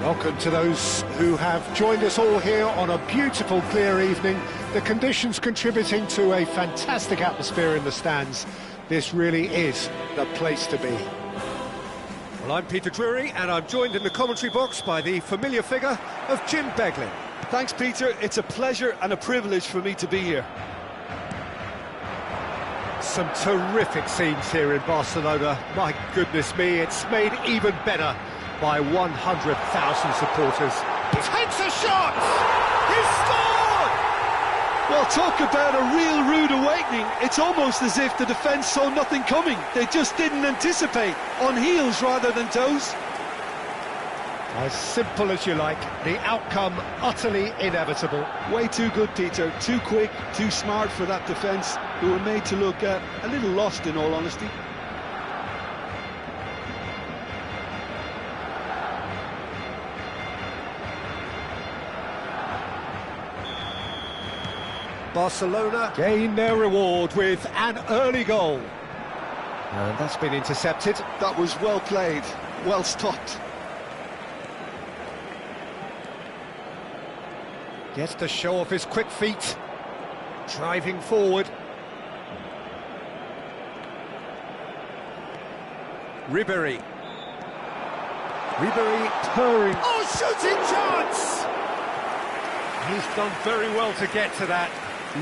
Welcome to those who have joined us all here on a beautiful, clear evening. The conditions contributing to a fantastic atmosphere in the stands. This really is the place to be. Well, I'm Peter Drury, and I'm joined in the commentary box by the familiar figure of Jim Beglin. Thanks, Peter. It's a pleasure and a privilege for me to be here. Some terrific scenes here in Barcelona. My goodness me, it's made even better by 100,000 supporters. He takes a shot! He scored! Well, talk about a real rude awakening. It's almost as if the defence saw nothing coming. They just didn't anticipate. On heels rather than toes. As simple as you like, the outcome utterly inevitable. Way too good, Peter. Too quick, too smart for that defence, who were made to look a little lost, in all honesty. Barcelona gain their reward with an early goal. And that's been intercepted. That was well played, well stopped. Gets to show off his quick feet. Driving forward. Ribéry purring. Oh, shooting chance! He's done very well to get to that.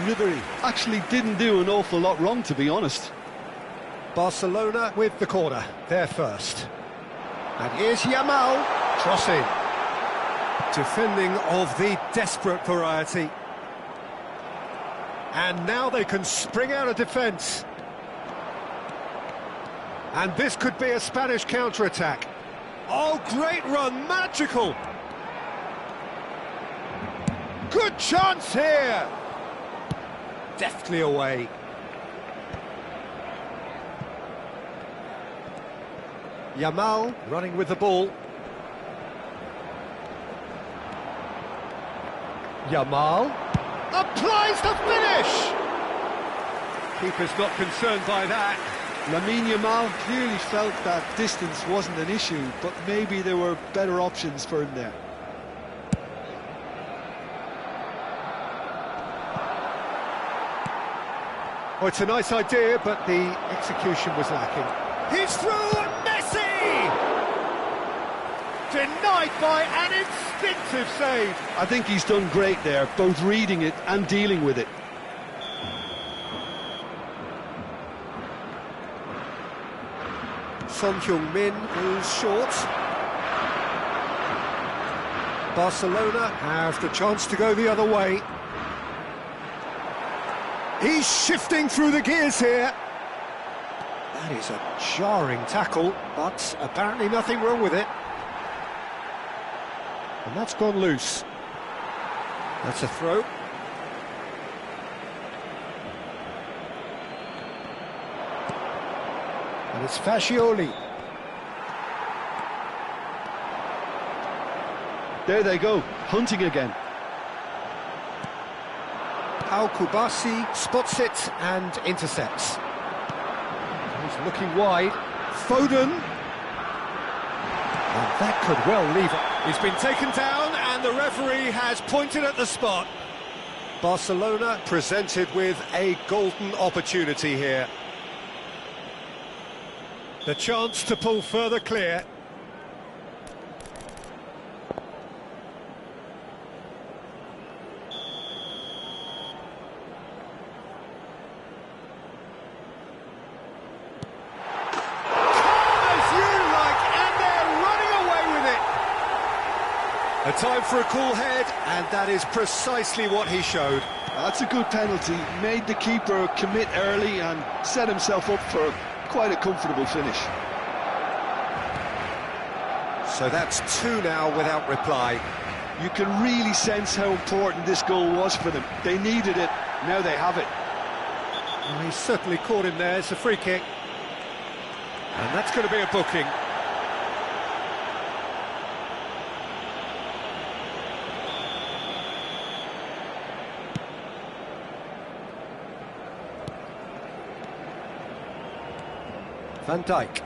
Ribéry actually didn't do an awful lot wrong, to be honest. Barcelona with the corner, they're first. And here's Yamal, crossing. Defending of the desperate variety. And now they can spring out of defence. And this could be a Spanish counter-attack. Oh, great run, magical! Good chance here! Deftly away. Yamal running with the ball. Yamal applies the finish! Keeper's not concerned by that. Lamine Yamal clearly felt that distance wasn't an issue, but maybe there were better options for him there. Oh, it's a nice idea, but the execution was lacking. He's through, Messi! Denied by an instinctive save. I think he's done great there, both reading it and dealing with it. Son Heung-min goes short. Barcelona have the chance to go the other way. He's shifting through the gears here. That is a jarring tackle, but apparently nothing wrong with it. And that's gone loose. That's a throw. And it's Fascioli. There they go, hunting again. Al-Kubasi spots it and intercepts. He's looking wide. Foden. And that could well leave it. He's been taken down and the referee has pointed at the spot. Barcelona presented with a golden opportunity here. The chance to pull further clear. A time for a cool head, and that is precisely what he showed. That's a good penalty. Made the keeper commit early and set himself up for quite a comfortable finish. So that's two now without reply. You can really sense how important this goal was for them. They needed it, now they have it. Well, he certainly caught him there. It's a free kick. And that's going to be a booking. Van Dijk.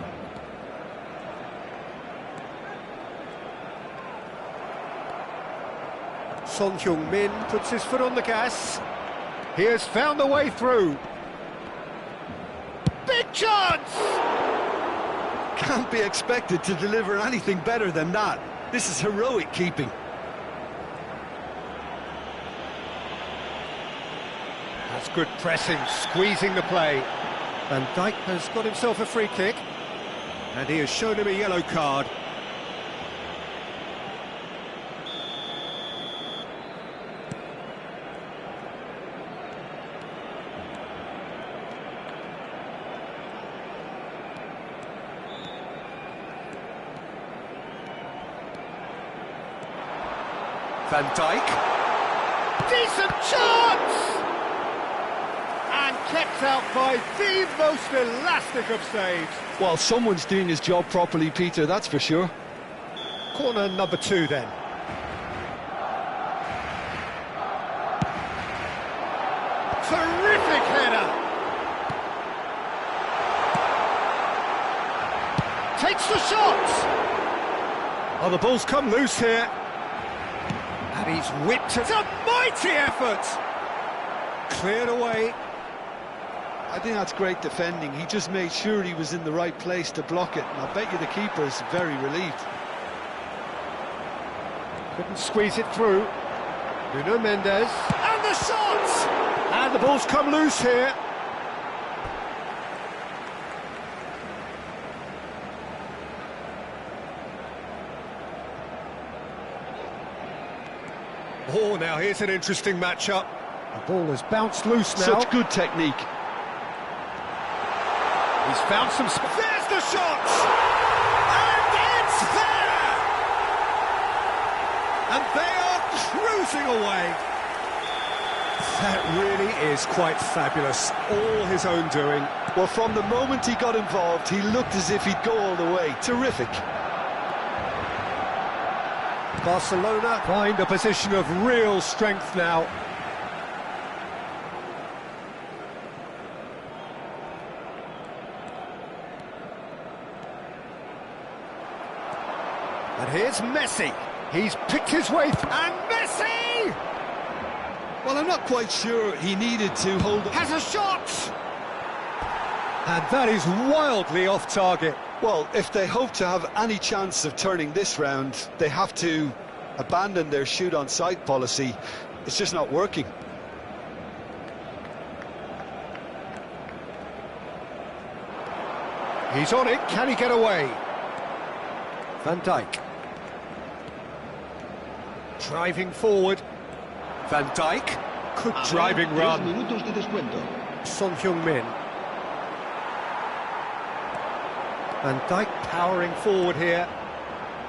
Son Heung-min puts his foot on the gas. He has found the way through. Big chance! Can't be expected to deliver anything better than that. This is heroic keeping. That's good pressing, squeezing the play. Van Dijk has got himself a free kick. And he has shown him a yellow card. Van Dijk. Decent chance! And kept out by the most elastic of saves. Well, someone's doing his job properly, Peter, that's for sure. Corner number 2 then. Terrific header! Takes the shot! Oh, the ball's come loose here. And he's whipped it. It's a mighty effort! Cleared away. I think that's great defending. He just made sure he was in the right place to block it. And I bet you the keeper's very relieved. Couldn't squeeze it through. Nuno Mendes. And the shot! And the ball's come loose here. Oh, now here's an interesting matchup. The ball has bounced loose now. Such good technique. He's found some space. There's the shot! And it's there! And they are cruising away. That really is quite fabulous. All his own doing. Well, from the moment he got involved, he looked as if he'd go all the way. Terrific. Barcelona find a position of real strength now. And here's Messi. He's picked his way and Messi! Well, I'm not quite sure he needed to hold... Has a shot! And that is wildly off target. Well, if they hope to have any chance of turning this round, they have to abandon their shoot-on-sight policy. It's just not working. He's on it. Can he get away? Van Dijk. Driving forward. Van Dijk. Good driving run. Son Heung-min. Van Dijk powering forward here.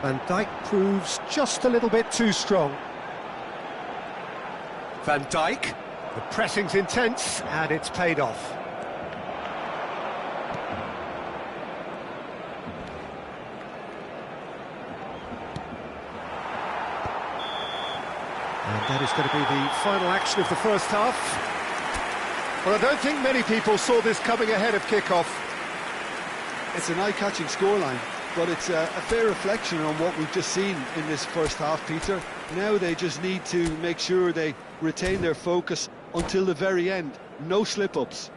Van Dijk proves just a little bit too strong. Van Dijk. The pressing's intense and it's paid off. And that is going to be the final action of the first half. Well, I don't think many people saw this coming ahead of kick-off. It's an eye-catching scoreline, but it's a fair reflection on what we've just seen in this first half, Peter. Now they just need to make sure they retain their focus until the very end. No slip-ups.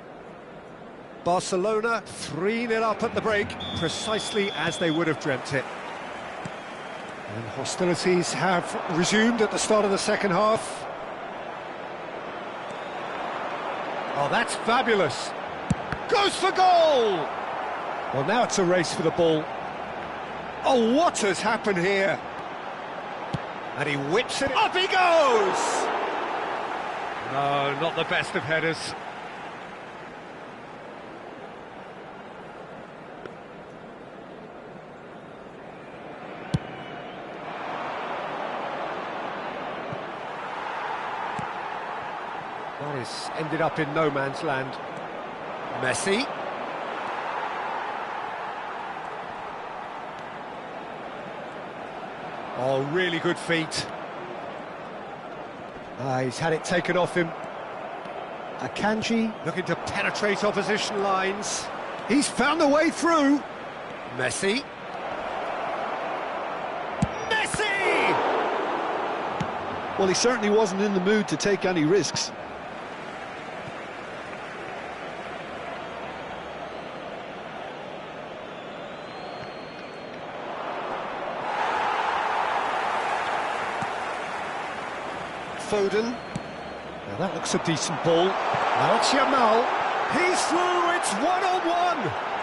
Barcelona 3-0 up at the break, precisely as they would have dreamt it. And hostilities have resumed at the start of the second half. Oh, that's fabulous. Goes for goal! Well, now it's a race for the ball. Oh, what has happened here? And he whips it. Up he goes! No, not the best of headers. That is ended up in no man's land. Messi. Oh, really good feet. He's had it taken off him. Akanji looking to penetrate opposition lines. He's found the way through. Messi. Messi! Well, he certainly wasn't in the mood to take any risks. Foden. Now that looks a decent ball. Now it's Yamal. He's through, it's one-on-one.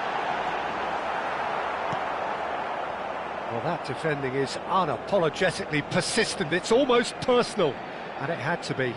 Well, that defending is unapologetically persistent. It's almost personal, and it had to be.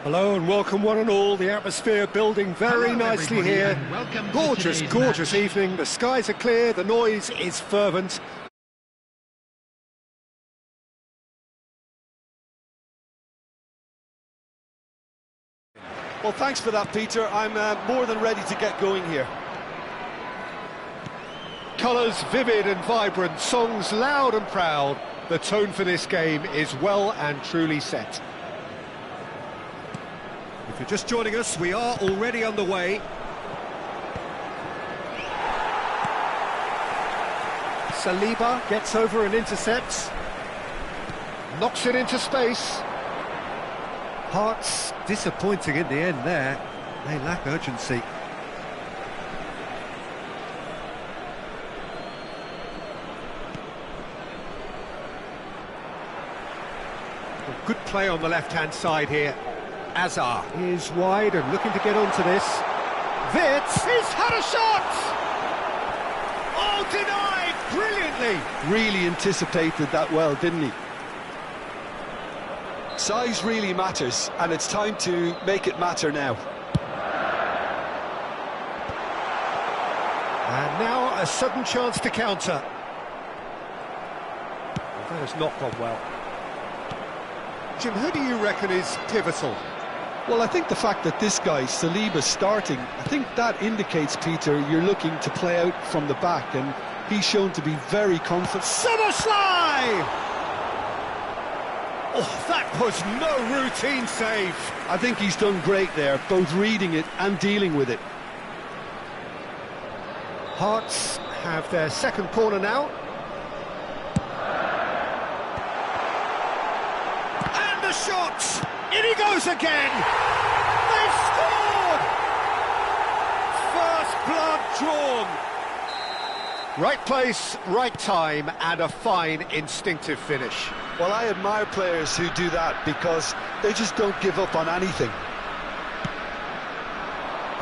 Hello and welcome one and all. The atmosphere building very nicely here. Gorgeous, gorgeous evening. The skies are clear, the noise is fervent. Well, thanks for that, Peter. I'm more than ready to get going here. Colours vivid and vibrant, songs loud and proud. The tone for this game is well and truly set. If you're just joining us, we are already underway. Saliba gets over and intercepts. Knocks it into space. Hearts disappointing in the end there. They lack urgency. Good play on the left-hand side here. Azar is wide and looking to get onto this. Witz, he's had a shot! Oh, denied brilliantly! Really anticipated that well, didn't he? Size really matters, and it's time to make it matter now. And now a sudden chance to counter. Well, that has not gone well. Jim, who do you reckon is pivotal? Well, I think the fact that this guy, Saliba's starting, I think that indicates, Peter, you're looking to play out from the back, and he's shown to be very confident. Summerslide! Oh, that was no routine save. I think he's done great there, both reading it and dealing with it. Hearts have their second corner now. And the shot! In he goes again! They've scored! First blood drawn. Right place, right time, and a fine instinctive finish. Well, I admire players who do that because they just don't give up on anything.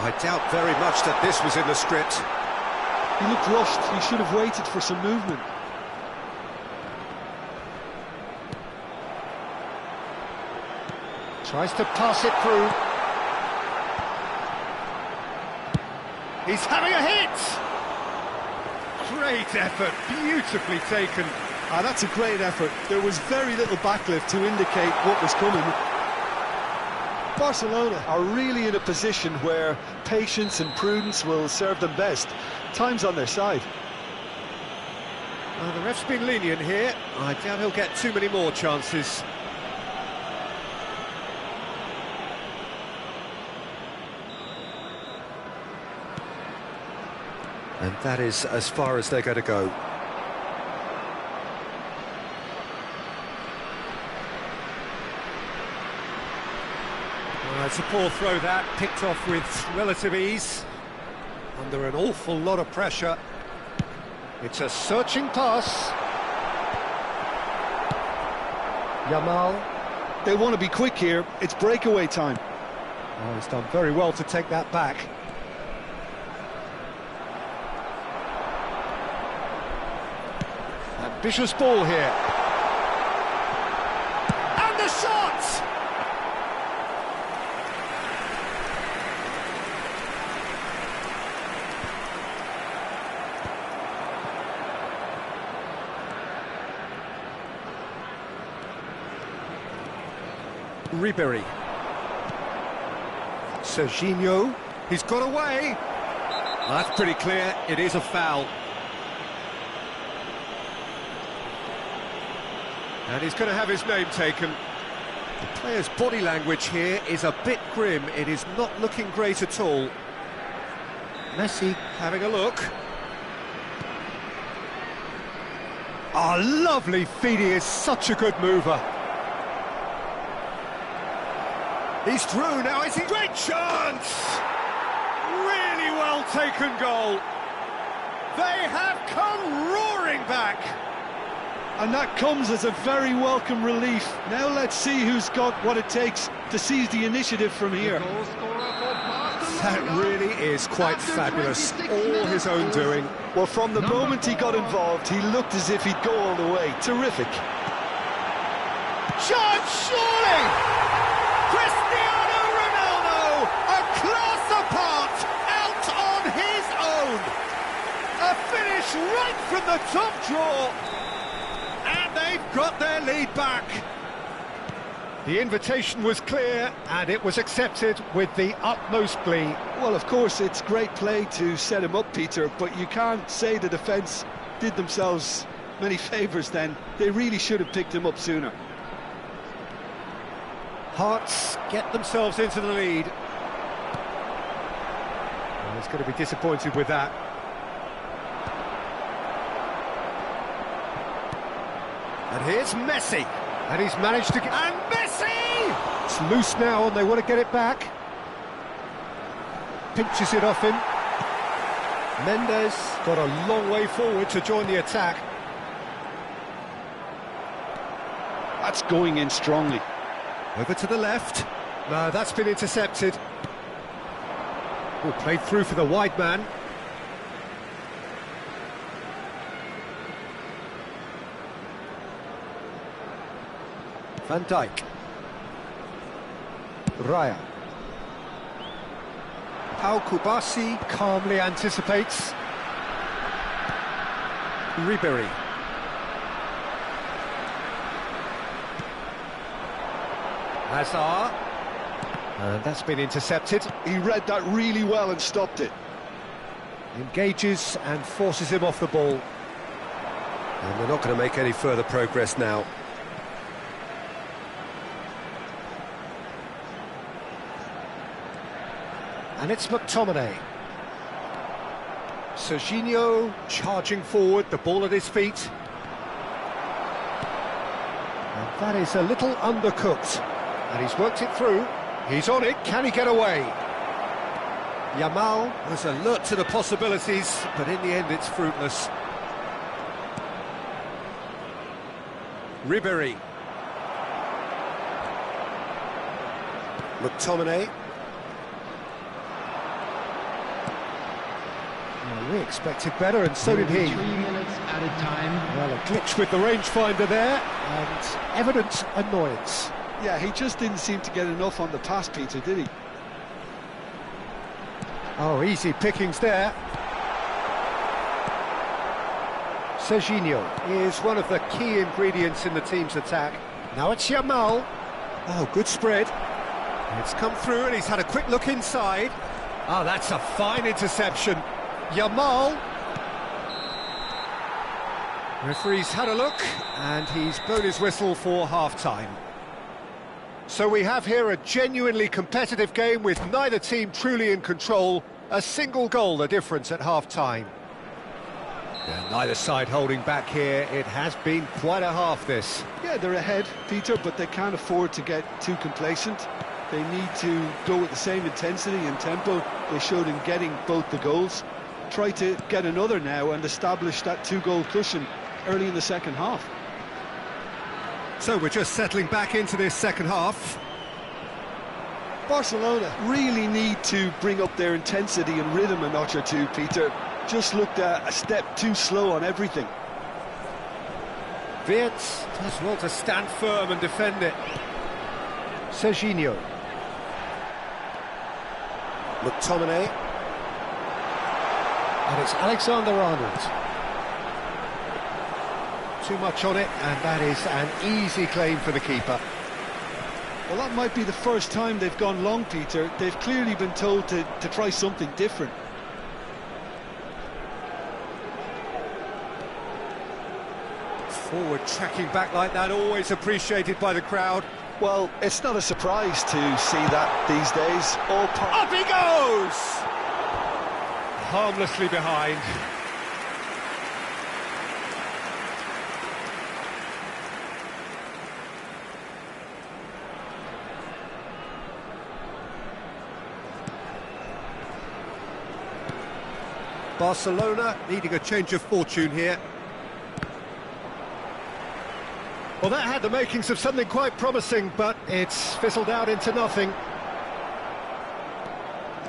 I doubt very much that this was in the script. He looked rushed. He should have waited for some movement. Tries to pass it through. He's having a hit! Great effort, beautifully taken. That's a great effort. There was very little backlift to indicate what was coming. Barcelona are really in a position where patience and prudence will serve them best. Time's on their side. Well, the ref's been lenient here. I doubt he'll get too many more chances. And that is as far as they're going to go. Well, it's a poor throw that, picked off with relative ease. Under an awful lot of pressure. It's a searching pass. Yamal. They want to be quick here. It's breakaway time. Oh, he's done very well to take that back. Ambitious ball here. And the shot! Ribéry. Serginho. He's got away. That's pretty clear. It is a foul. And he's going to have his name taken. The player's body language here is a bit grim. It is not looking great at all. Messi having a look. Oh, lovely feed. He is such a good mover. He's through now, is he? Great chance! Really well taken goal. They have come roaring back. And that comes as a very welcome relief. Now let's see who's got what it takes to seize the initiative from here. That really is quite fabulous. All his own doing. Well, from the moment he got involved, he looked as if he'd go all the way. Terrific. Chance, surely! Cristiano It's right from the top draw. And they've got their lead back. The invitation was clear, and it was accepted with the utmost glee. Well, of course, it's great play to set him up, Peter, but you can't say the defence did themselves many favours then. They really should have picked him up sooner. Hearts get themselves into the lead. Well, he's going to be disappointed with that. And here's Messi. And he's managed to get... And Messi! It's loose now and they want to get it back. Pinches it off him. Mendes got a long way forward to join the attack. That's going in strongly. Over to the left. No, that's been intercepted. Oh, played through for the wide man. Van Dijk. Raya. Pau Kubasi calmly anticipates. Ribery. Hazard. And that's been intercepted. He read that really well and stopped it. Engages and forces him off the ball. And they're not going to make any further progress now. And it's McTominay. Serginho charging forward, the ball at his feet. And that is a little undercooked. And he's worked it through. He's on it, can he get away? Yamal was alert to the possibilities, but in the end it's fruitless. Ribery. McTominay. Well, we expected better, and so did he. 3 minutes at a time. Well, a glitch with the rangefinder there, and evident annoyance. Yeah, he just didn't seem to get enough on the pass, Peter, did he? Oh, easy pickings there. Serginho is one of the key ingredients in the team's attack. Now it's Yamal. Oh, good spread. It's come through and he's had a quick look inside. Oh, that's a fine interception. Yamal. Referee's had a look and he's blown his whistle for half-time. So we have here a genuinely competitive game with neither team truly in control. A single goal the difference at half-time. Yeah, neither side holding back here. It has been quite a half, this. Yeah, they're ahead, Peter, but they can't afford to get too complacent. They need to go with the same intensity and tempo they showed in getting both the goals. Try to get another now and establish that two-goal cushion early in the second half. So we're just settling back into this second half. Barcelona really need to bring up their intensity and rhythm a notch or two, Peter. Just looked a step too slow on everything. Wirtz does well to stand firm and defend it. Serginho. McTominay. And it's Alexander-Arnold. Too much on it, and that is an easy claim for the keeper. Well, that might be the first time they've gone long, Peter. They've clearly been told to try something different. Forward tracking back like that, always appreciated by the crowd. Well, it's not a surprise to see that these days. Up he goes! Harmlessly behind. Barcelona needing a change of fortune here. Well, that had the makings of something quite promising, but it's fizzled out into nothing.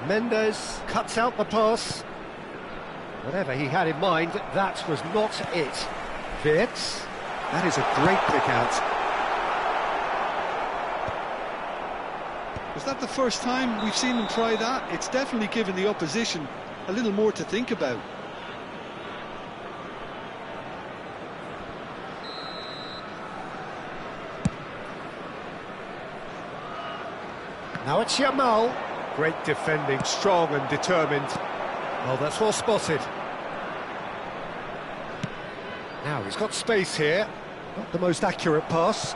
Mendes cuts out the pass. Whatever he had in mind, that was not it. Wirtz, that is a great pick out. Was that the first time we've seen them try that? It's definitely given the opposition a little more to think about. Now it's Yamal. Great defending, strong and determined. Well, that's well spotted. Now he's got space here. Not the most accurate pass.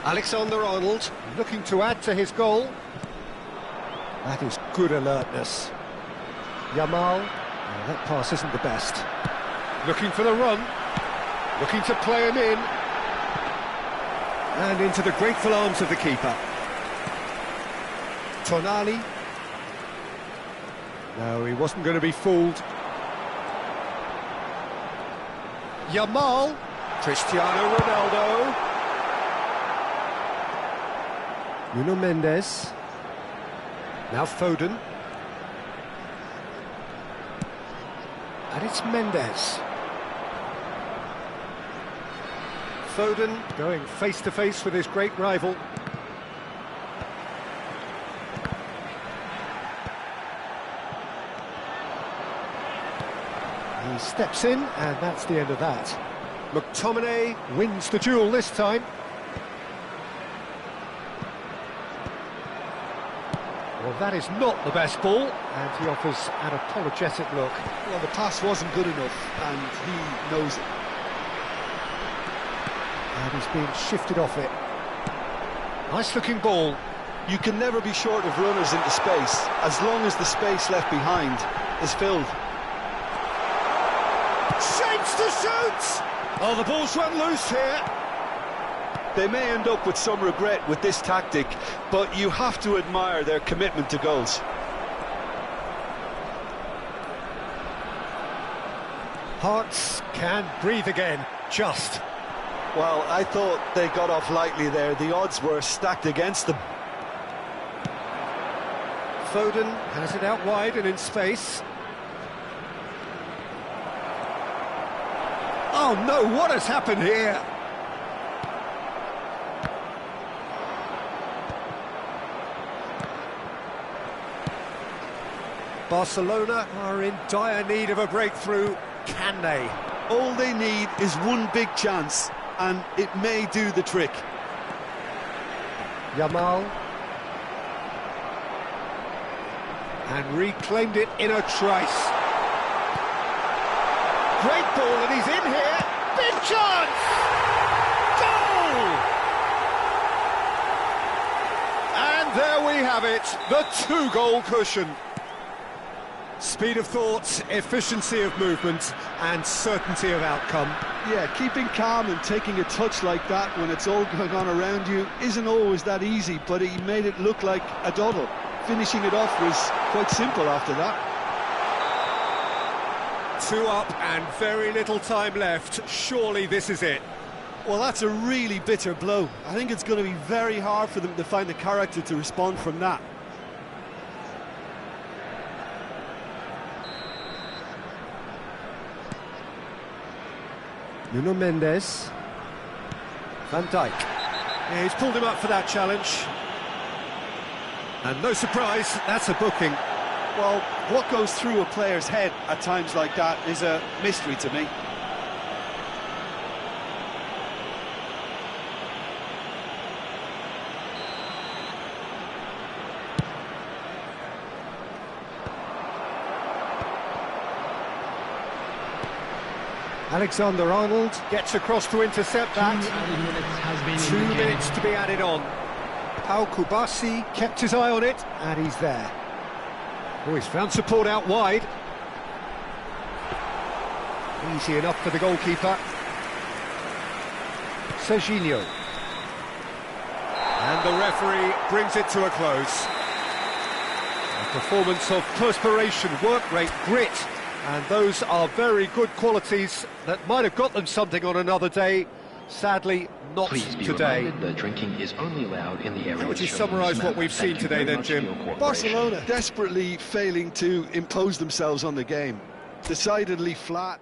Alexander-Arnold looking to add to his goal. That is good alertness. Yamal, that pass isn't the best. Looking for the run, looking to play him in. And into the grateful arms of the keeper. Tonali. No, he wasn't going to be fooled. Yamal. Cristiano Ronaldo. Nuno Mendes. Now Foden. And it's Mendes. Foden going face-to-face with his great rival. He steps in, and that's the end of that. McTominay wins the duel this time. Well, that is not the best ball, and he offers an apologetic look. Well, the pass wasn't good enough, and he knows it. And he's being shifted off it. Nice-looking ball. You can never be short of runners into space, as long as the space left behind is filled. Shapes to shoot! Oh, the ball's run loose here. They may end up with some regret with this tactic, but you have to admire their commitment to goals. Hearts can breathe again, just. Well, I thought they got off lightly there. The odds were stacked against them. Foden has it out wide and in space. Oh no, what has happened here? Barcelona are in dire need of a breakthrough. Can they? All they need is one big chance, and it may do the trick. Yamal. And reclaimed it in a trice. Great ball, and he's in here. Big chance! Goal! And there we have it, the two-goal cushion. Speed of thought, efficiency of movement, and certainty of outcome. Yeah, keeping calm and taking a touch like that when it's all going on around you isn't always that easy, but he made it look like a doddle. Finishing it off was quite simple after that. 2 up and very little time left. Surely this is it. Well, that's a really bitter blow. I think it's going to be very hard for them to find the character to respond from that. Nuno Mendes. Van Dijk. Yeah, he's pulled him up for that challenge. And no surprise, that's a booking. Well, what goes through a player's head at times like that is a mystery to me. Alexander-Arnold gets across to intercept that. 2 minutes to be added on. Pau Kubasi kept his eye on it, and he's there. Oh, he's found support out wide. Easy enough for the goalkeeper. Serginho. And the referee brings it to a close. A performance of perspiration, work rate, grit, and those are very good qualities that might have got them something on another day. Sadly, not Please be today. reminded that drinking is only allowed in the area. How would you summarise what we've seen today then, Jim? Barcelona desperately failing to impose themselves on the game. Decidedly flat.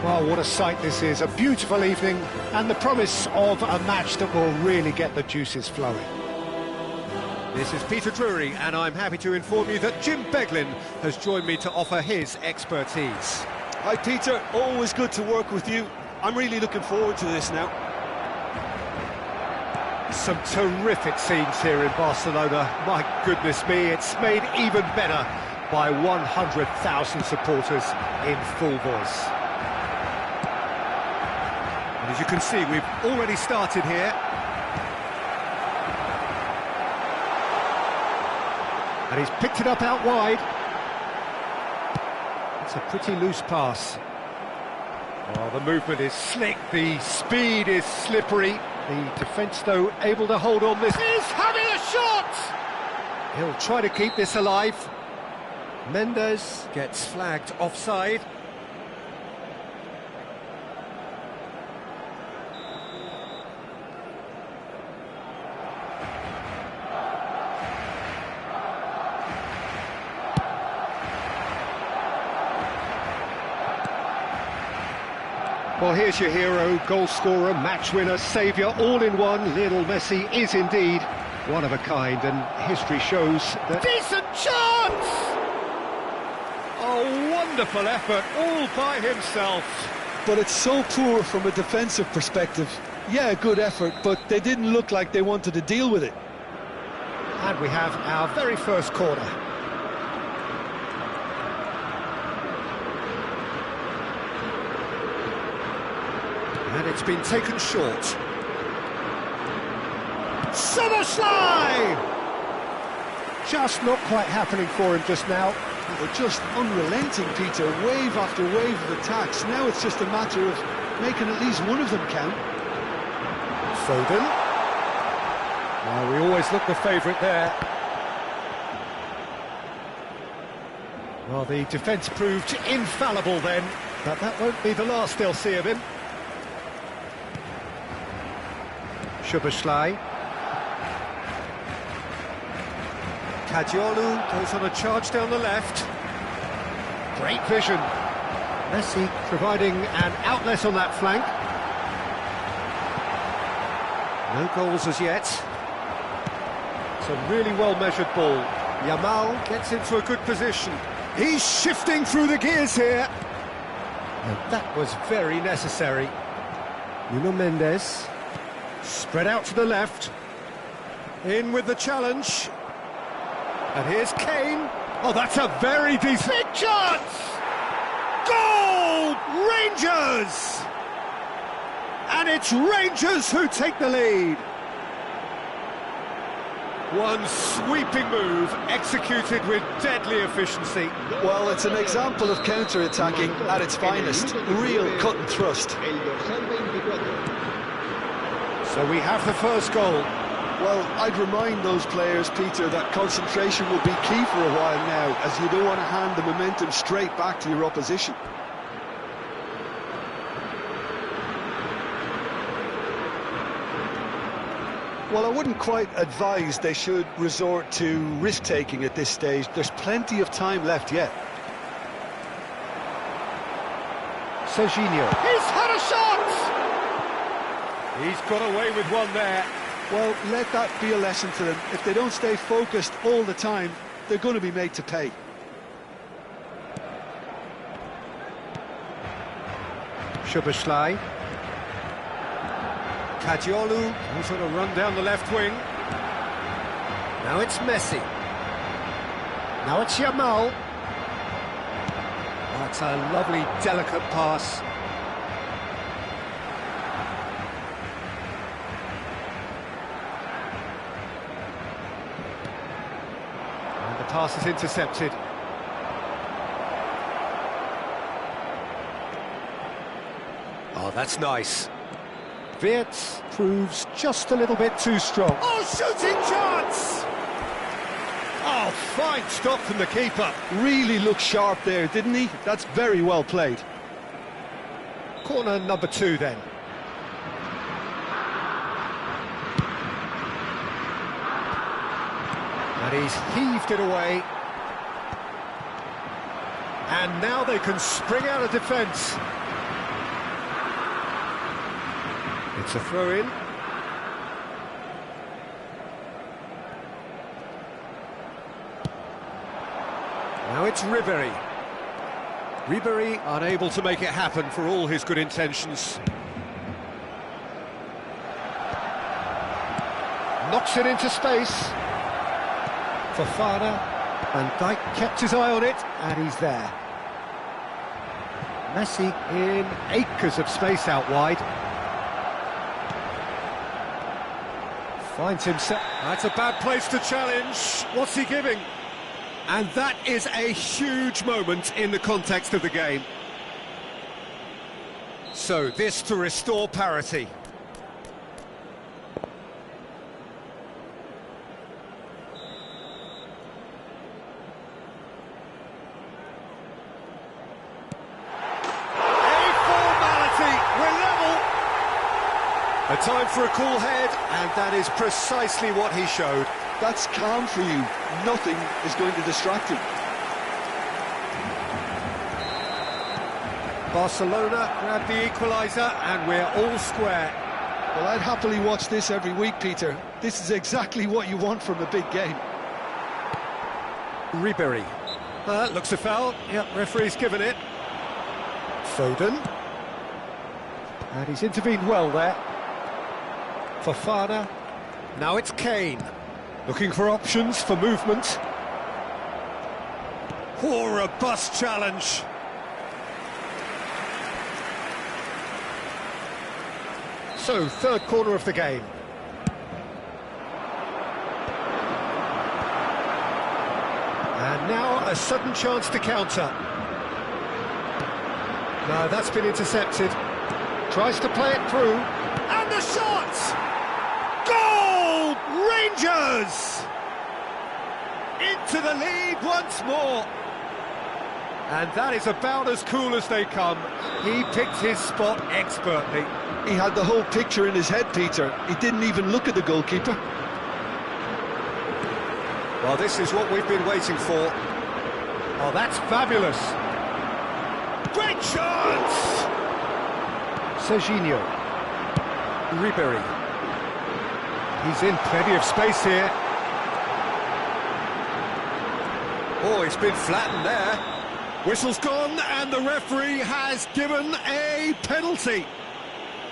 Well, what a sight this is. A beautiful evening and the promise of a match that will really get the juices flowing. This is Peter Drury, and I'm happy to inform you that Jim Beglin has joined me to offer his expertise. Hi Peter, always good to work with you. I'm really looking forward to this now. Some terrific scenes here in Barcelona. My goodness me, it's made even better by 100,000 supporters in full voice. And as you can see, we've already started here. And he's picked it up out wide. It's a pretty loose pass. Oh, the movement is slick, the speed is slippery. The defence, though, able to hold on this. He's having a shot! He'll try to keep this alive. Mendes gets flagged offside. Well, here's your hero, goal scorer, match winner, saviour, all in one. Lionel Messi is indeed one of a kind, and history shows that... Decent chance! Oh, wonderful effort, all by himself. But it's so poor from a defensive perspective. Yeah, good effort, but they didn't look like they wanted to deal with it. And we have our very first corner. And it's been taken short. Summerslide! Just not quite happening for him just now. They're just unrelenting, Peter. Wave after wave of attacks. Now it's just a matter of making at least one of them count. Foden. Well, we always look the favourite there. Well, the defence proved infallible then, but that won't be the last they'll see of him. Szoboszlai. Kadiolu goes on a charge down the left. Great vision. Messi providing an outlet on that flank. No goals as yet. It's a really well-measured ball. Yamal gets into a good position. He's shifting through the gears here. And that was very necessary. Nuno Mendes. Spread out to the left. In with the challenge. And here's Kane. Oh, that's a very decent... Big chance! Goal! Rangers! And it's Rangers who take the lead. One sweeping move, executed with deadly efficiency. Well, it's an example of counter-attacking at its finest. Real cut and thrust. So we have the first goal. Well, I'd remind those players, Peter, that concentration will be key for a while now, as you don't want to hand the momentum straight back to your opposition. Well, I wouldn't quite advise they should resort to risk-taking at this stage. There's plenty of time left yet. Serginho. He's had a shot! He's got away with one there. Well, let that be a lesson to them. If they don't stay focused all the time, they're going to be made to pay. Szoboszlai. Kadiolu goes on a run down the left wing. Now it's Messi. Now it's Yamal. That's a lovely, delicate pass. And the pass is intercepted. Oh, that's nice. Wirtz proves just a little bit too strong. Oh, shooting chance! Oh, fine stop from the keeper. Really looked sharp there, didn't he? That's very well played. Corner number 2 then. And he's heaved it away. And now they can spring out of defence. It's a throw-in. Now it's Ribery. Ribery unable to make it happen for all his good intentions. Knocks it into space. Fofana. Van Dijk kept his eye on it, and he's there. Messi in acres of space out wide. Finds himself... That's a bad place to challenge. What's he giving? And that is a huge moment in the context of the game. So this to restore parity. A time for a cool head, and that is precisely what he showed. That's calm for you. Nothing is going to distract him. Barcelona grab the equaliser, and we're all square. Well, I'd happily watch this every week, Peter. This is exactly what you want from a big game. Ribery. Looks a foul. Yep, referee's given it. Foden. And he's intervened well there. Fofana. Now it's Kane. Looking for options for movement. Oh, robust challenge. So, third corner of the game. And now a sudden chance to counter. No, that's been intercepted. Tries to play it through. And the shot! Goal! Rangers! Into the lead once more. And that is about as cool as they come. He picked his spot expertly. He had the whole picture in his head, Peter. He didn't even look at the goalkeeper. Well, this is what we've been waiting for. Oh, that's fabulous. Great chance! Serginho. Ribery. He's in plenty of space here. Oh, he's been flattened there. Whistle's gone, and the referee has given a penalty.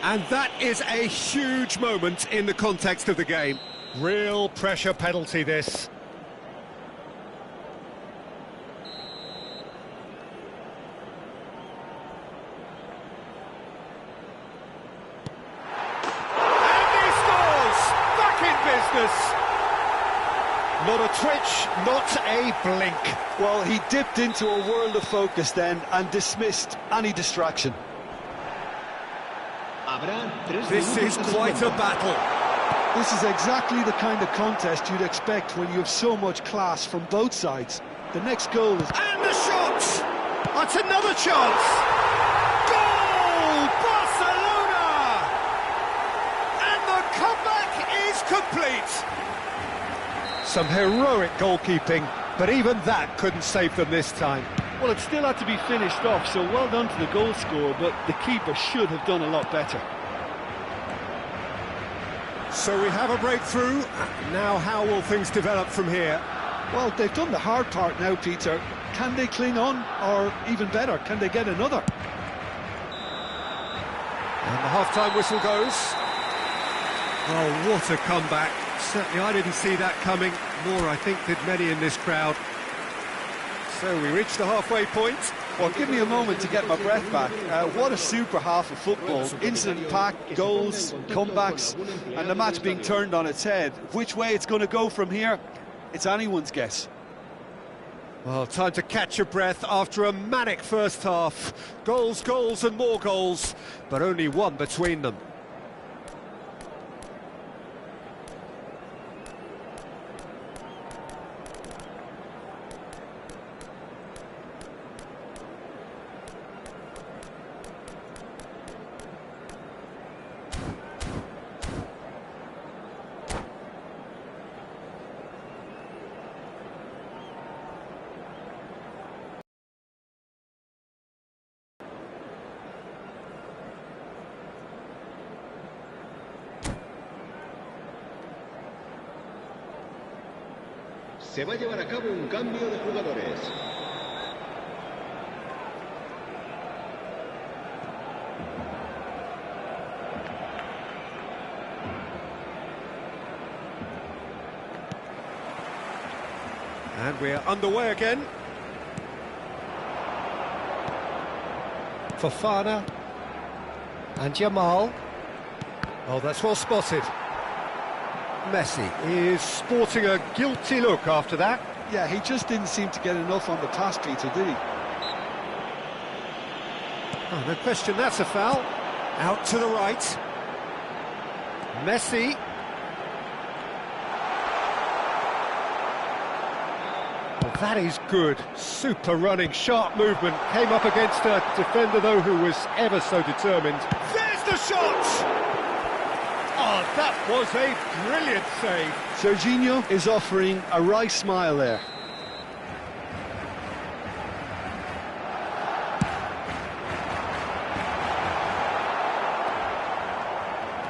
And that is a huge moment in the context of the game. Real pressure penalty, this. Not a twitch, not a blink. Well, he dipped into a world of focus then and dismissed any distraction. This is quite a battle. This is exactly the kind of contest you'd expect when you have so much class from both sides. The next goal is... And the shot! That's another chance! Goal! Barcelona! And the comeback is complete. Some heroic goalkeeping, but even that couldn't save them this time. Well, it still had to be finished off, so well done to the goal scorer, but the keeper should have done a lot better. So we have a breakthrough. Now how will things develop from here? Well, they've done the hard part now, Peter. Can they cling on, or even better, can they get another? And the half-time whistle goes. Oh, what a comeback. Certainly I didn't see that coming, nor I think did many in this crowd. So we reached the halfway point. Well, give me a moment to get my breath back. What a super half of football. Incident-packed, goals, comebacks, and the match being turned on its head. Which way it's going to go from here, it's anyone's guess. Well, time to catch your breath after a manic first half. Goals, goals and more goals, but only one between them. Se va a llevar a cabo un cambio de jugadores. And we're underway again. Fofana. And Jamal. Oh, that's well spotted. Messi is sporting a guilty look after that. Yeah, he just didn't seem to get enough on the pass, Peter, did he? Oh, no question, that's a foul. Out to the right. Messi. Well, that is good. Super running, sharp movement. Came up against a defender, though, who was ever so determined. There's the shot! Oh, that was a brilliant save. Serginho is offering a wry smile there.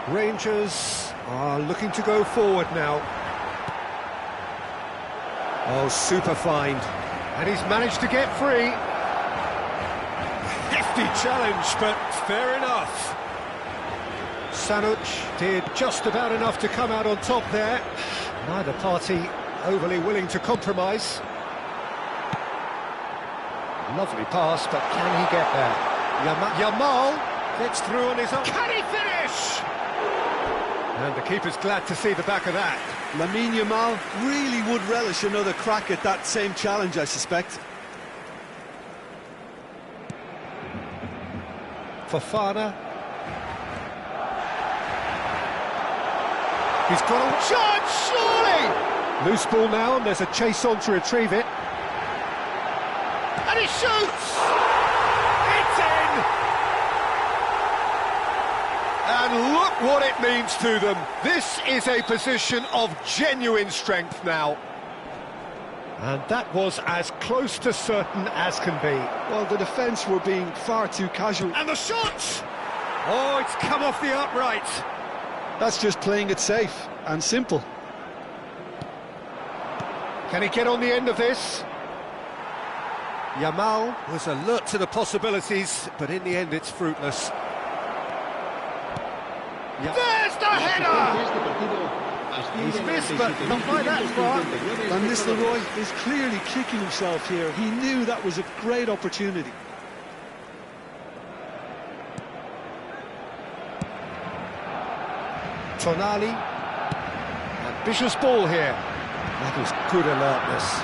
Rangers are looking to go forward now. Oh, super find. And he's managed to get free. Hefty challenge, but fair enough. Sanuc did just about enough to come out on top there. Neither party overly willing to compromise. Lovely pass, but can he get there? Yamal gets through on his own. Can he finish? And the keeper's glad to see the back of that. Lamine Yamal really would relish another crack at that same challenge, I suspect. Fofana. He's got a chance, surely! Loose ball now, and there's a chase on to retrieve it. And he shoots! It's in! And look what it means to them. This is a position of genuine strength now. And that was as close to certain as can be. Well, the defence were being far too casual. And the shot! Oh, it's come off the upright. That's just playing it safe and simple. Can he get on the end of this? Yamal was alert to the possibilities, but in the end it's fruitless. There's the header! He's missed, but not by that far. And Nistelrooy is clearly kicking himself here. He knew that was a great opportunity. Tonali. Ambitious ball here. That is good alertness.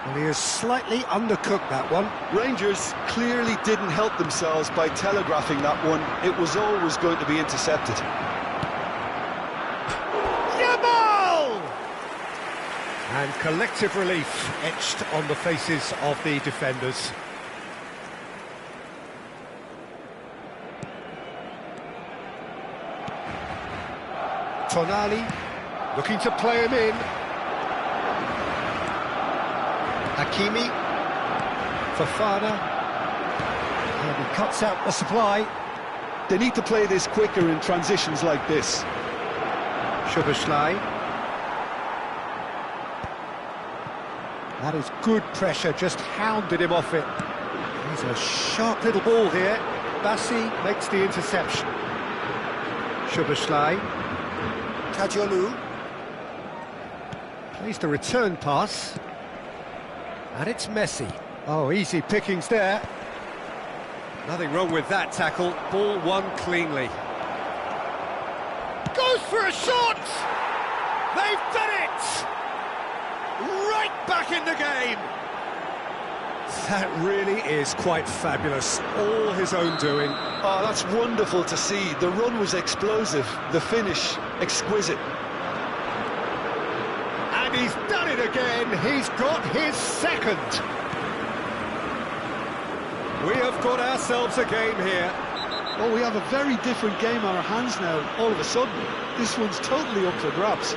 Well, he has slightly undercooked that one. Rangers clearly didn't help themselves by telegraphing that one. It was always going to be intercepted. Yamal! And collective relief etched on the faces of the defenders. Tonali, looking to play him in. Hakimi, Fofana, and he cuts out the supply. They need to play this quicker in transitions like this. Szoboszlai. That is good pressure, just hounded him off it. He's a sharp little ball here. Bassi makes the interception. Szoboszlai. Kajolu plays the return pass, and it's Messi. Oh, easy pickings there. Nothing wrong with that tackle. Ball won cleanly. Goes for a shot! They've done it! Right back in the game! That really is quite fabulous. All his own doing. Oh, that's wonderful to see. The run was explosive, the finish exquisite. And he's done it again. He's got his second. We have got ourselves a game here. Well, we have a very different game on our hands now, all of a sudden. This one's totally up for grabs.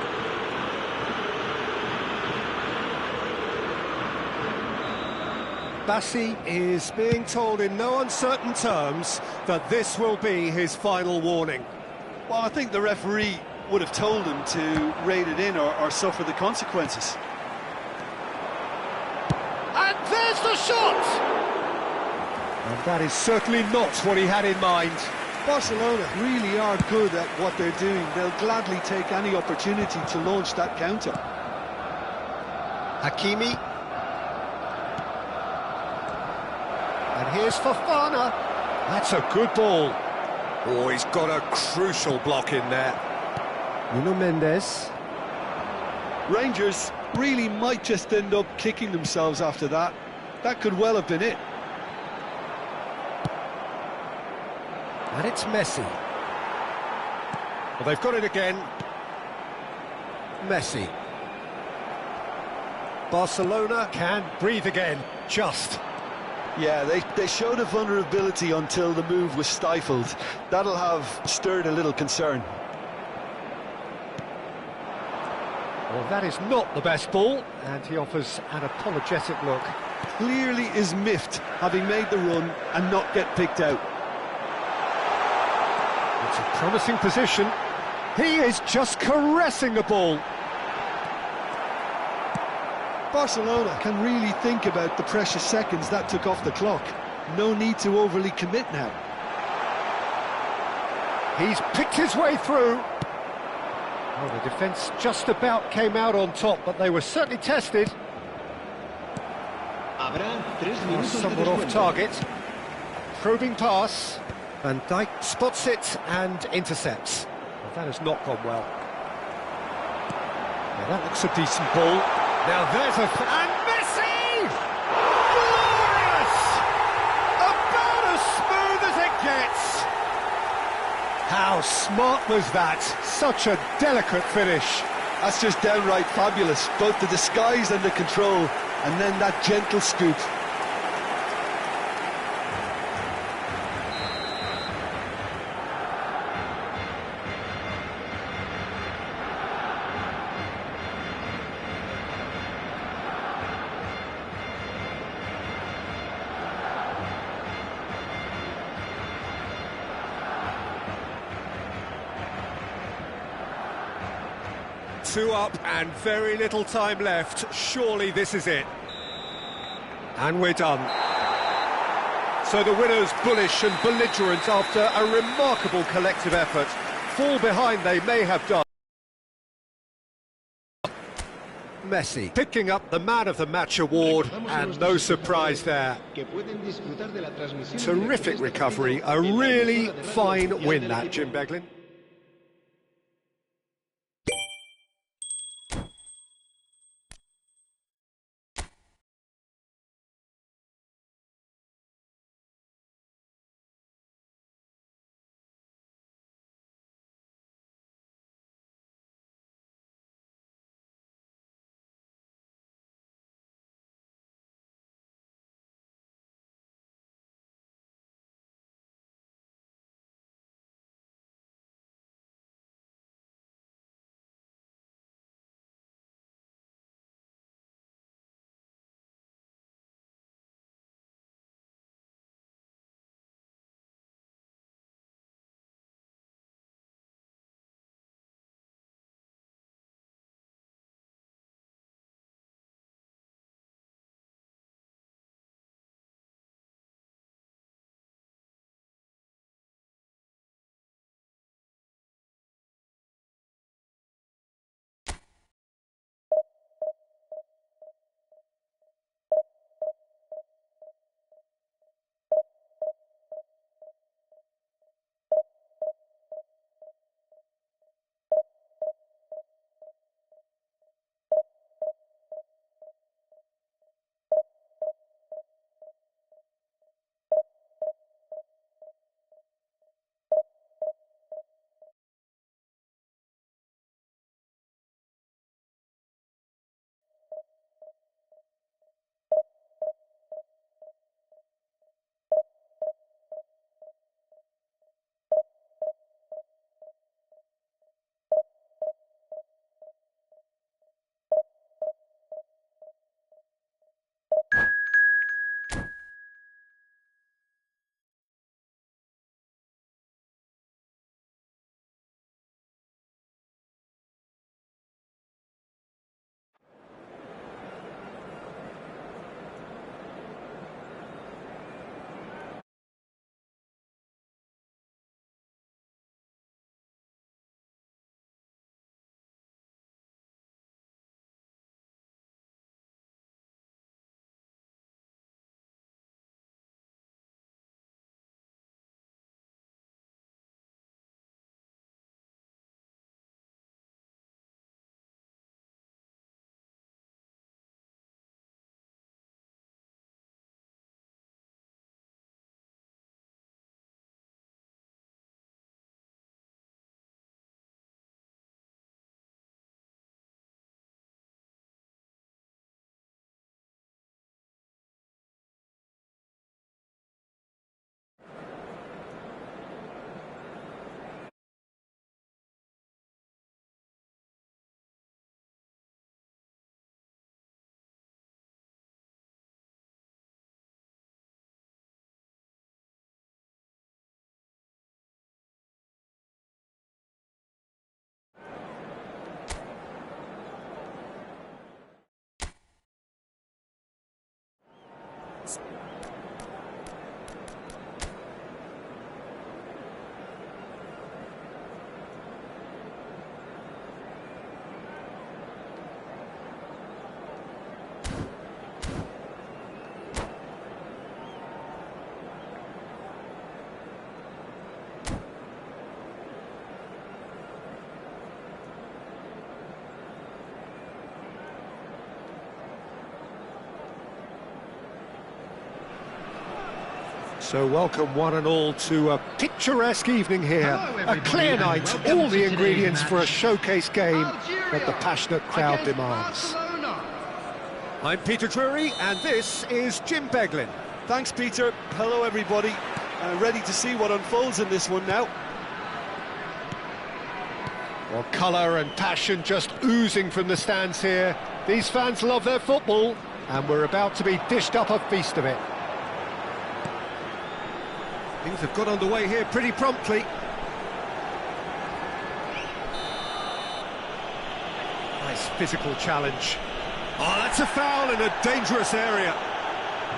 Bassi is being told in no uncertain terms that this will be his final warning. Well, I think the referee would have told him to rate it in or suffer the consequences. And there's the shot! And that is certainly not what he had in mind. Barcelona really are good at what they're doing. They'll gladly take any opportunity to launch that counter. Hakimi. And here's Fofana. That's a good ball. Oh, he's got a crucial block in there. Nuno Mendes. Rangers really might just end up kicking themselves after that. That could well have been it. And it's Messi. Well, they've got it again. Messi. Barcelona can breathe again, just. Yeah, they showed a vulnerability until the move was stifled. That'll have stirred a little concern. Well, that is not the best ball, and he offers an apologetic look. Clearly is miffed, having made the run and not get picked out. It's a promising position. He is just caressing the ball. Barcelona can really think about the precious seconds that took off the clock. No need to overly commit now. He's picked his way through. Well, the defence just about came out on top, but they were certainly tested. Somewhat off target. Probing pass. Van Dijk spots it and intercepts. Well, that has not gone well. Now that looks a decent ball. Now there's and Messi! Glorious! About as smooth as it gets. How smart was that? Such a delicate finish. That's just downright fabulous. Both the disguise and the control, and then that gentle scoop. Two up and very little time left. Surely this is it. And we're done. So the winners bullish and belligerent after a remarkable collective effort. Fall behind they may have done. Messi picking up the Man of the Match award, and no surprise there. Terrific recovery, a really fine win that, Jim Beglin. So welcome one and all to a picturesque evening here. Hello, A everybody, clear and night, welcome all to the today's ingredients for a match. showcase game Algeria that the passionate crowd against demands. Barcelona. I'm Peter Drury and this is Jim Beglin. Thanks, Peter. Hello, everybody. Ready to see what unfolds in this one now. Well, colour and passion just oozing from the stands here. These fans love their football and we're about to be dished up a feast of it. Things have got underway here pretty promptly. Nice physical challenge. Oh, that's a foul in a dangerous area.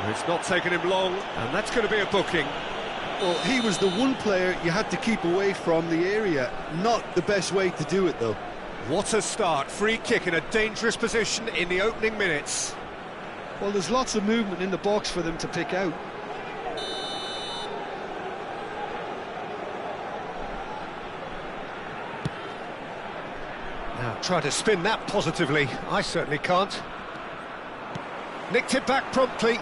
It's not taken him long, and that's going to be a booking. Well, he was the one player you had to keep away from the area. Not the best way to do it, though. What a start. Free kick in a dangerous position in the opening minutes. Well, there's lots of movement in the box for them to pick out. Now, try to spin that positively. I certainly can't. Nicked it back promptly.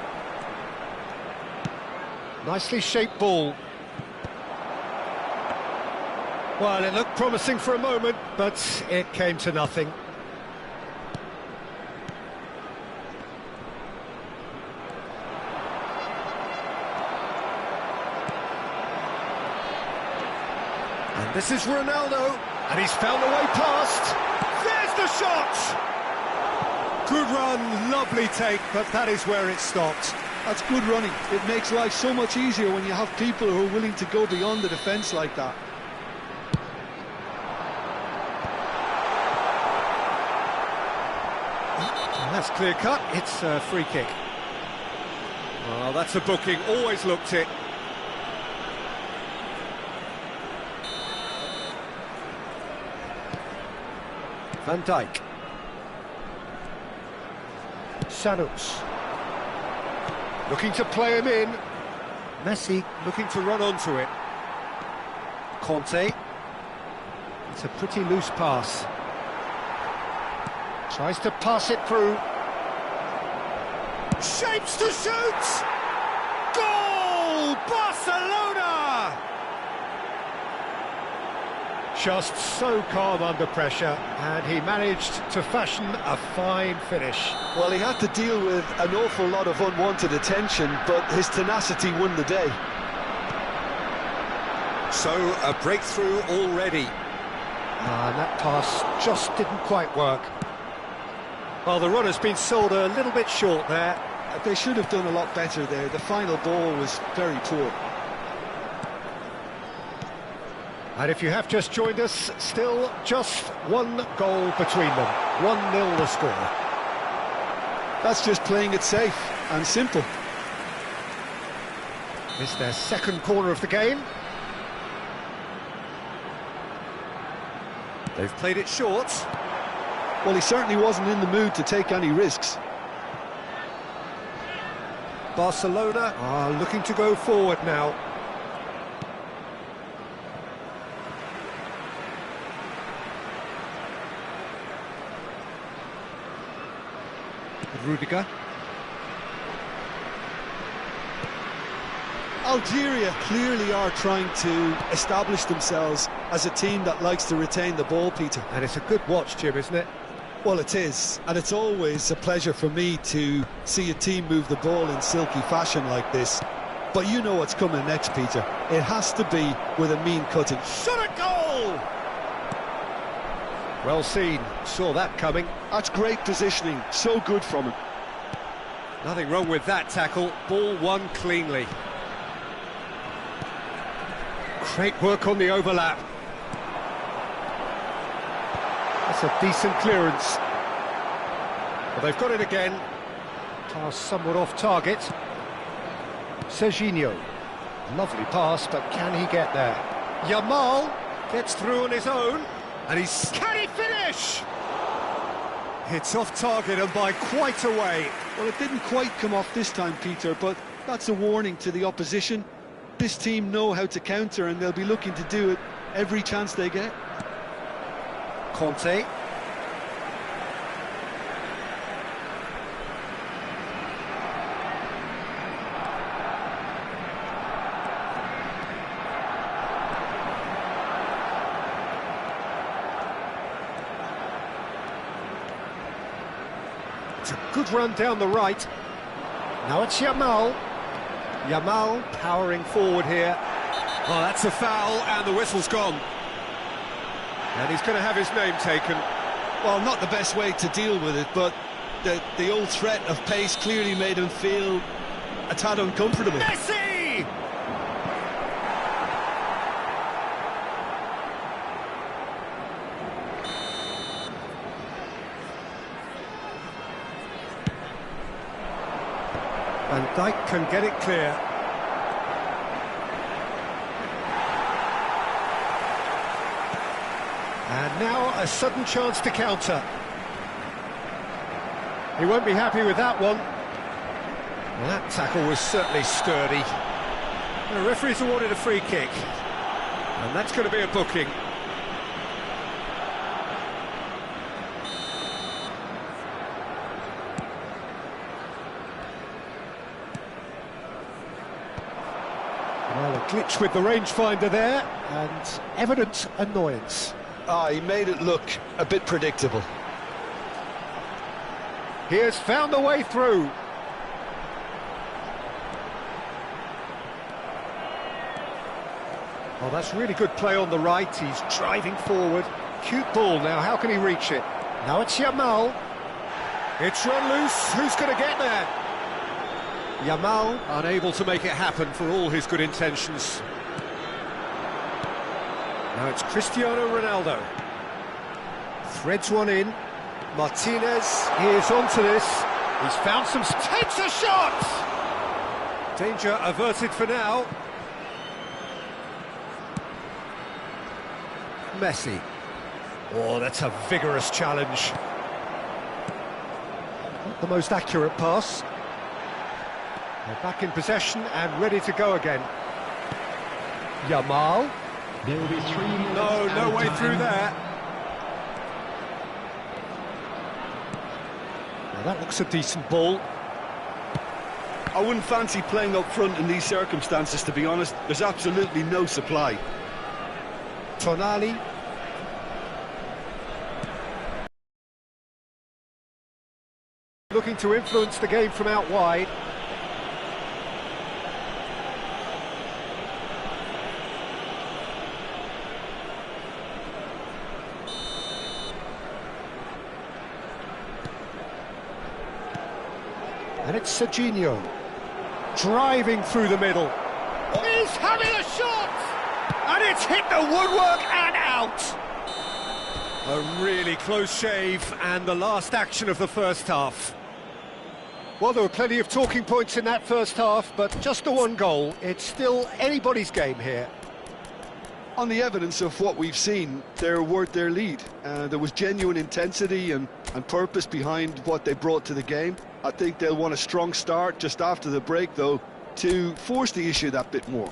Nicely shaped ball. Well, it looked promising for a moment, but it came to nothing. And this is Ronaldo, and he's found a way past. There's the shot! Good run, lovely take, but that is where it stopped. That's good running. It makes life so much easier when you have people who are willing to go beyond the defence like that. And that's clear cut, it's a free kick. Well, that's a booking, always looked it. Van Dijk. Sanus. Looking to play him in. Messi looking to run onto it. Conte. It's a pretty loose pass. Tries to pass it through. Shapes to shoot! Goal! Barcelona! Just so calm under pressure, and he managed to fashion a fine finish. Well, he had to deal with an awful lot of unwanted attention, but his tenacity won the day. So, a breakthrough already. And that pass just didn't quite work. Well, the run has been sold a little bit short there. They should have done a lot better there. The final ball was very poor. And if you have just joined us, still just one goal between them. 1-0 the score. That's just playing it safe and simple. It's their second corner of the game. They've played it short. Well, he certainly wasn't in the mood to take any risks. Barcelona are looking to go forward now. Rudiger. Algeria clearly are trying to establish themselves as a team that likes to retain the ball, Peter. And it's a good watch, Jim, isn't it? Well, it is, and it's always a pleasure for me to see a team move the ball in silky fashion like this. But you know what's coming next, Peter. It has to be with a mean cutting. Shot at goal! Well seen, saw that coming. That's great positioning, so good from him. Nothing wrong with that tackle, ball won cleanly. Great work on the overlap. That's a decent clearance. Well, they've got it again. Pass somewhat off target. Serginho. Lovely pass, but can he get there? Yamal gets through on his own. And he's... Can he finish? It's off target and by quite a way. Well, it didn't quite come off this time, Peter, but that's a warning to the opposition. This team know how to counter and they'll be looking to do it every chance they get. Conte. a good run down the right. Now it's Yamal. Yamal powering forward here. Oh, that's a foul, and the whistle's gone. And he's going to have his name taken. Well, not the best way to deal with it, but the old threat of pace clearly made him feel a tad uncomfortable. Messi! Van Dijk can get it clear. And now a sudden chance to counter. He won't be happy with that one. Well, that tackle was certainly sturdy. The referee's awarded a free kick. And that's going to be a booking. Well, a glitch with the rangefinder there, and evident annoyance. He made it look a bit predictable. He has found a way through. Oh, that's really good play on the right. He's driving forward. Cute ball now. How can he reach it? Now it's Yamal. It's run loose. Who's going to get there? Yamal unable to make it happen for all his good intentions. Now it's Cristiano Ronaldo. Threads one in. Martinez is onto this. He's found some... Takes a shot! Danger averted for now. Messi. Oh, that's a vigorous challenge. Not the most accurate pass. They're back in possession and ready to go again. Yamal. There will be 3 minutes. No way through there. Now that looks a decent ball. I wouldn't fancy playing up front in these circumstances, to be honest. There's absolutely no supply. Tonali. Looking to influence the game from out wide. And it's Serginho, driving through the middle. He's having a shot! And it's hit the woodwork and out! A really close shave, and the last action of the first half. Well, there were plenty of talking points in that first half, but just the one goal. It's still anybody's game here. On the evidence of what we've seen, they're worth their lead. There was genuine intensity and purpose behind what they brought to the game. I think they'll want a strong start just after the break, though, to force the issue that bit more.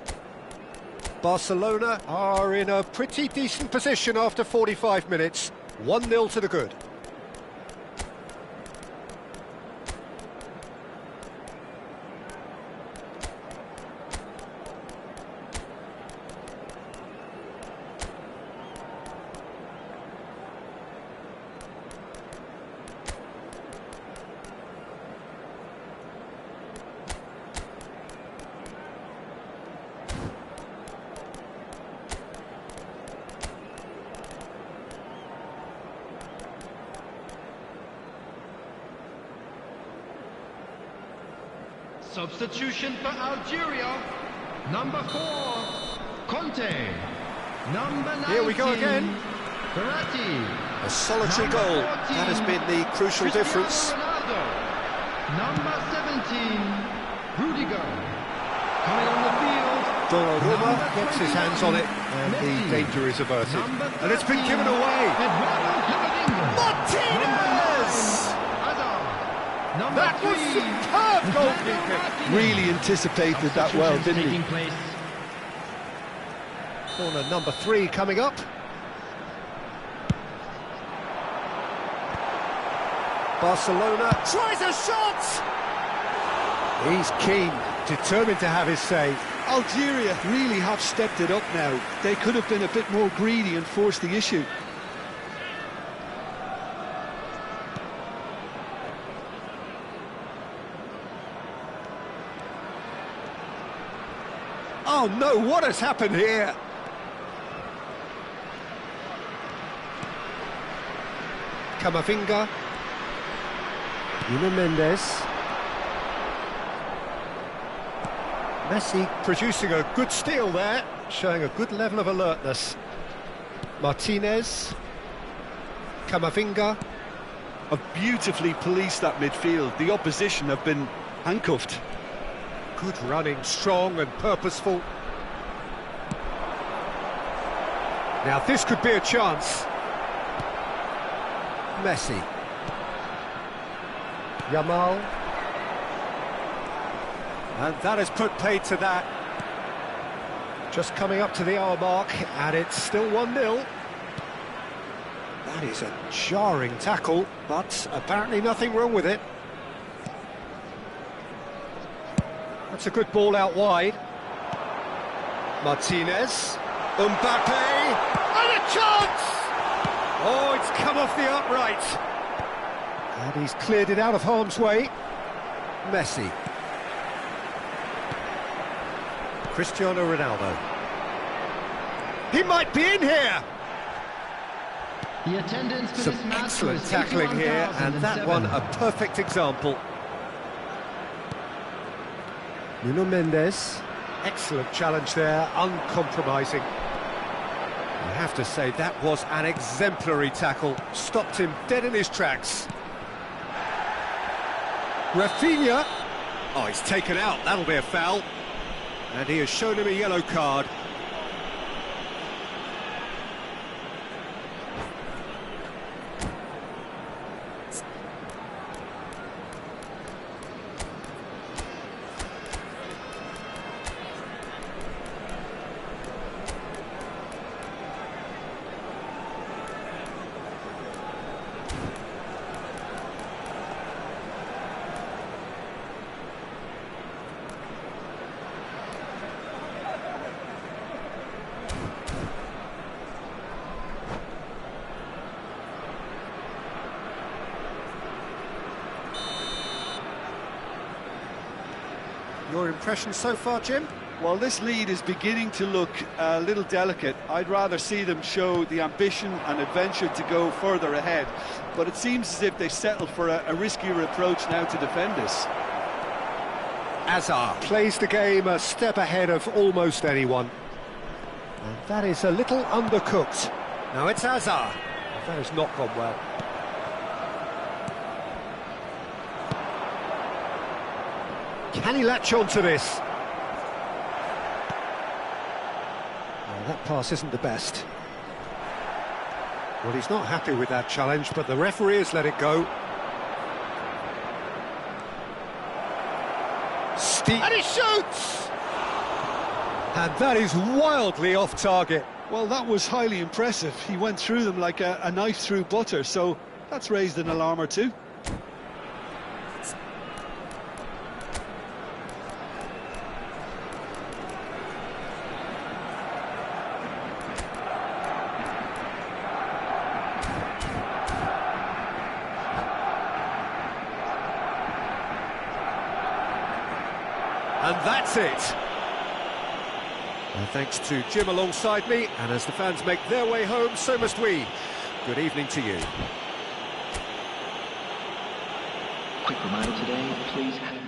Barcelona are in a pretty decent position after 45 minutes. 1-0 to the good. Substitution for Algeria, number 4, Conte, number 19, Here we go again. Verratti, A solitary number goal. 14, That has been the crucial Cristiano difference. Ronaldo, number 17, Rudiger, coming on the field, Donnarumma number gets his 21, hands on it, and Messi, the danger is averted. number And it's been 13, given away. Eduardo Camavinga, Martinez! Number That was 3, superb goalkeeping. Really anticipated that well, didn't he? place. Corner number 3 coming up. Barcelona tries a shot! He's keen, determined to have his say. Algeria really have stepped it up now. They could have been a bit more greedy and forced the issue. Oh no, what has happened here? Camavinga. Nuno Mendes. Messi producing a good steal there, showing a good level of alertness. Martinez. Camavinga. Have beautifully policed that midfield. The opposition have been handcuffed. Good running, strong and purposeful. Now this could be a chance. Messi. Yamal. And that has put paid to that. Just coming up to the hour mark, and it's still 1-0. That is a jarring tackle, but apparently nothing wrong with it. That's a good ball out wide. Martinez. Mbappe. And a chance! Oh, it's come off the upright. And he's cleared it out of harm's way. Messi. Cristiano Ronaldo. He might be in here! The attendance for Some this match excellent was tackling here, and that one a 81,007. perfect example. Nuno Mendes. Excellent challenge there, uncompromising. I have to say, that was an exemplary tackle. Stopped him dead in his tracks. Rafinha. Oh, he's taken out. That'll be a foul. And he has shown him a yellow card. Your impression so far, Jim? Well, this lead is beginning to look a little delicate. I'd rather see them show the ambition and adventure to go further ahead. But it seems as if they settled for a riskier approach now to defend this. Hazard plays the game a step ahead of almost anyone. And that is a little undercooked. Now it's Hazard. That has not gone well. Can he latch on to this? Well, that pass isn't the best. Well, he's not happy with that challenge, but the referee has let it go. Steep. And he shoots! And that is wildly off target. Well, that was highly impressive. He went through them like a knife through butter, so that's raised an alarm or two. And that's it. And thanks to Jim alongside me, and as the fans make their way home, so must we. Good evening to you. Quick reminder today, please have